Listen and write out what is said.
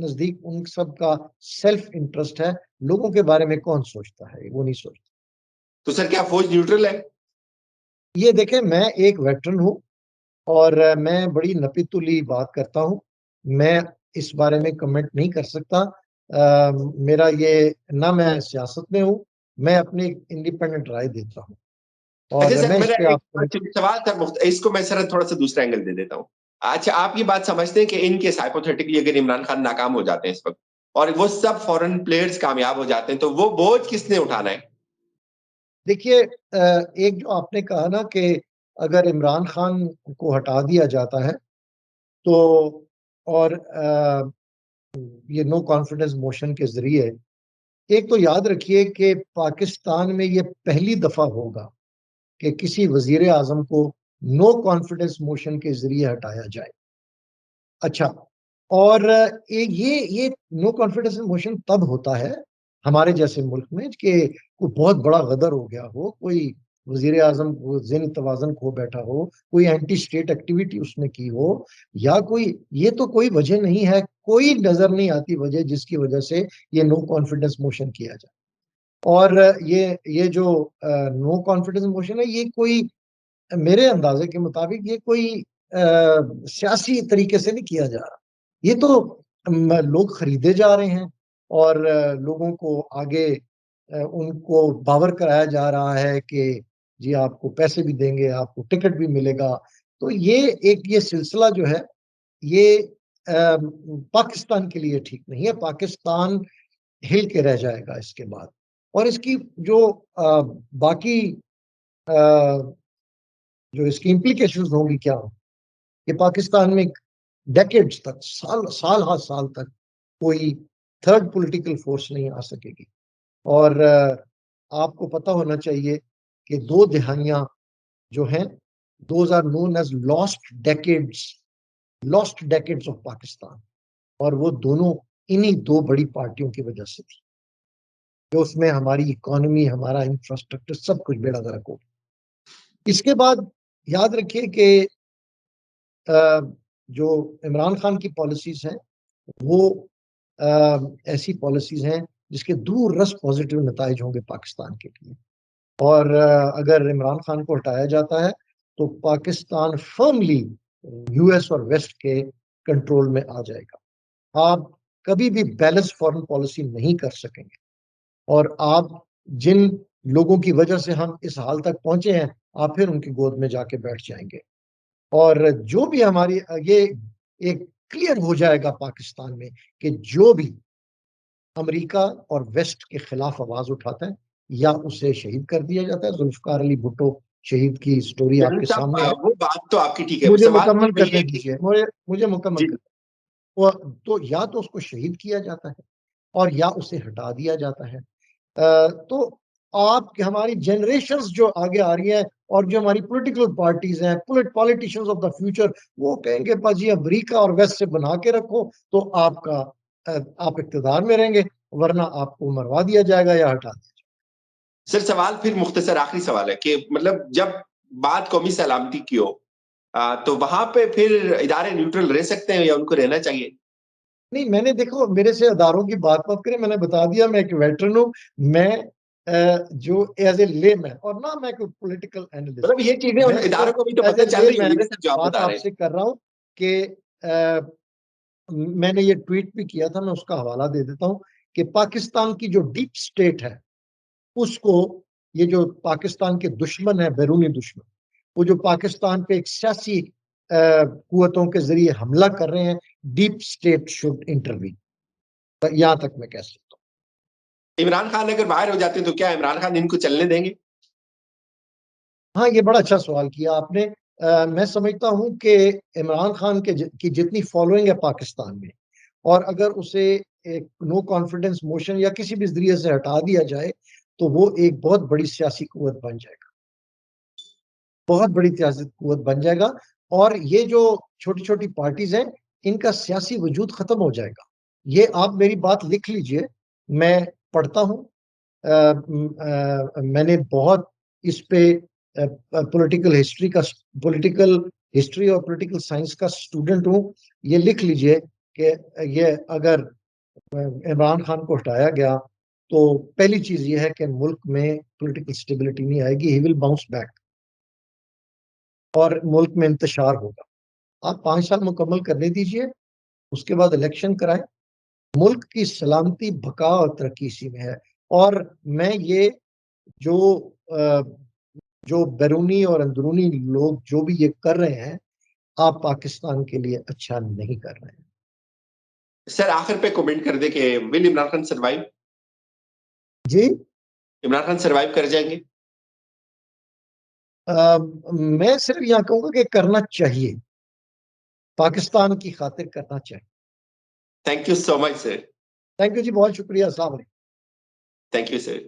نزدیک ان سب کا self interest ہے. لوگوں کے بارے میں کون سوچتا ہے؟ وہ نہیں سوچتا. تو سر کیا فوج نیوٹرل ہے؟ یہ دیکھیں، میں ایک ویٹرن ہوں اور میں بڑی نپی تلی بات کرتا ہوں. میں اس بارے میں کمنٹ نہیں کر سکتا. میرا یہ نہ میں سیاست میں ہوں، میں اپنی انڈیپینڈنٹ رائے دیتا ہوں. اچھا اور سر، میں اس میرا پہ آپ کو ایک سوال تھا، اس کو میں سر تھوڑا سا دوسرا اینگل دے دیتا ہوں. اچھا، آپ یہ بات سمجھتے ہیں کہ ان کے ہائپوتھیٹیکلی اگر عمران خان ناکام ہو جاتے ہیں اس وقت اور وہ سب فورن پلیئرز کامیاب ہو جاتے ہیں تو وہ بوجھ کس نے اٹھانا ہے؟ دیکھیے، ایک جو آپ نے کہا نا کہ اگر عمران خان کو ہٹا دیا جاتا ہے تو، اور یہ نو کانفیڈنس موشن کے ذریعے، ایک تو یاد رکھیے کہ پاکستان میں یہ پہلی دفعہ ہوگا کہ کسی وزیر اعظم کو نو کانفیڈنس موشن کے ذریعے ہٹایا جائے. اچھا، اور یہ نو کانفیڈنس موشن تب ہوتا ہے ہمارے جیسے ملک میں کہ کوئی بہت بڑا غدر ہو گیا ہو، کوئی وزیر اعظم ذہنی توازن کھو بیٹھا ہو، کوئی اینٹی اسٹیٹ ایکٹیویٹی اس نے کی ہو، یا کوئی، یہ تو کوئی وجہ نہیں ہے، کوئی نظر نہیں آتی وجہ جس کی وجہ سے یہ نو کانفیڈنس موشن کیا جائے. اور یہ جو نو کانفیڈنس موشن ہے، یہ کوئی، میرے اندازے کے مطابق یہ کوئی سیاسی طریقے سے نہیں کیا جا رہا. یہ تو لوگ خریدے جا رہے ہیں اور لوگوں کو آگے ان کو باور کرایا جا رہا ہے کہ جی آپ کو پیسے بھی دیں گے، آپ کو ٹکٹ بھی ملے گا. تو یہ سلسلہ جو ہے یہ پاکستان کے لیے ٹھیک نہیں ہے. پاکستان ہل کے رہ جائے گا اس کے بعد. اور اس کی جو باقی جو اس کی امپلیکیشنز ہوں گی کیا ہوں کہ پاکستان میں ڈیکیڈز تک، سال ہر سال تک کوئی تھرڈ پولیٹیکل فورس نہیں آ سکے گی. اور آپ کو پتہ ہونا چاہیے کہ 2 دہائیاں جو ہیں، those are known as last decades of Pakistan, اور وہ دونوں انہی 2 بڑی پارٹیوں کی وجہ سے تھی کہ اس میں ہماری اکانومی، ہمارا انفراسٹرکچر سب کچھ بیڑا غرق ہو. اس کے بعد یاد رکھیے کہ جو عمران خان کی پالیسیز ہیں وہ ایسی پالیسیز ہیں جس کے دور رس پازیٹیو نتائج ہوں گے پاکستان کے لیے. اور اگر عمران خان کو ہٹایا جاتا ہے تو پاکستان فرملی یو ایس اور ویسٹ کے کنٹرول میں آ جائے گا. آپ کبھی بھی بیلنس فارن پالیسی نہیں کر سکیں گے، اور آپ جن لوگوں کی وجہ سے ہم اس حال تک پہنچے ہیں، آپ پھر ان کی گود میں جا کے بیٹھ جائیں گے. اور جو بھی ہماری، یہ ایک کلیئر ہو جائے گا پاکستان میں کہ جو بھی امریکہ اور ویسٹ کے خلاف آواز اٹھاتا ہے یا اسے شہید کر دیا جاتا ہے. ذوالفقار علی بھٹو شہید کی سٹوری آپ کے سامنے ہے. وہ بات تو آپ کی ٹھیک ہے، مجھے سوال مکمل وہی کرنے ہے کہ دیجیے، مجھے مکمل جی کرنے. تو یا تو اس کو شہید کیا جاتا ہے اور یا اسے ہٹا دیا جاتا ہے. تو آپ کی، ہماری جنریشنز جو آگے آ رہی ہیں اور جو ہماری پولیٹیکل پارٹیز ہیں، پولیٹیشنز آف دا فیوچر، وہ کہیں گے پا جی امریکہ اور ویسٹ سے بنا کے رکھو تو آپ اقتدار میں رہیں گے، ورنہ آپ کو مروا دیا جائے گا یا ہٹا دیا جائے سر سوال پھر مختصر آخری سوال ہے کہ مطلب جب بات قومی سلامتی کی ہو تو وہاں پہ پھر ادارے نیوٹرل رہ سکتے ہیں یا ان کو رہنا چاہیے؟ نہیں، میں نے دیکھو، میرے سے اداروں کی بات مت کریں. میں نے بتا دیا میں ایک ویٹرن ہوں. میں جو ایز اے لے مین، اور نہ میں کوئی پولیٹیکل اینالسٹ، مطلب یہ چیزیں ان میں اداروں کو بھی صرف تو ایز اے پتہ چل لے رہی ہوگی مین نا سر جو آپ بات بتا رہے آپ ہیں. سے کر رہا ہوں کہ میں نے یہ ٹویٹ بھی کیا تھا، میں اس کا حوالہ دے دیتا ہوں کہ پاکستان کی جو ڈیپ سٹیٹ ہے اس کو، یہ جو پاکستان کے دشمن ہیں، بیرونی دشمن، وہ جو پاکستان پہ ایک سیاسی قوتوں کے ذریعے حملہ کر رہے ہیں، ڈیپ سٹیٹ شوڈ انٹروین. یہاں تک میں کہہ سکتا ہوں. عمران خان اگر باہر ہو جاتے ہیں تو کیا عمران خان ان کو چلنے دیں گے؟ ہاں، یہ بڑا اچھا سوال کیا آپ نے. میں سمجھتا ہوں کہ عمران خان کی جتنی فالوئنگ ہے پاکستان میں، اور اگر اسے ایک نو کانفیڈنس موشن یا کسی بھی ذریعے سے ہٹا دیا جائے تو وہ ایک بہت بڑی سیاسی قوت بن جائے گا، بہت بڑی سیاسی قوت بن جائے گا. اور یہ جو چھوٹی چھوٹی پارٹیز ہیں، ان کا سیاسی وجود ختم ہو جائے گا. یہ آپ میری بات لکھ لیجئے، میں پڑھتا ہوں، میں نے بہت اس پہ پولیٹیکل ہسٹری اور پولیٹیکل سائنس کا اسٹوڈنٹ ہوں. یہ لکھ لیجئے کہ یہ اگر عمران خان کو ہٹایا گیا تو پہلی چیز یہ ہے کہ ملک میں پولیٹیکل سٹیبلٹی نہیں آئے گی، ہی ول باؤنس بیک، اور ملک میں انتشار ہوگا۔ آپ 5 سال مکمل کرنے دیجئے، اس کے بعد الیکشن کرائیں، ملک کی سلامتی، بقا اور ترقی اسی میں ہے۔ اور میں یہ جو بیرونی اور اندرونی لوگ جو بھی یہ کر رہے ہیں، آپ پاکستان کے لیے اچھا نہیں کر رہے ہیں۔ سر آخر پہ کومنٹ کر دے کہ ول عمران خان سروائیو؟ جی عمران خان سروائیو کر جائیں گے؟ میں صرف یہاں کہوں گا کہ کرنا چاہیے، پاکستان کی خاطر کرنا چاہیے۔ Thank you so much sir. Thank you جی، بہت شکریہ، السلام علیکم۔ Thank you sir.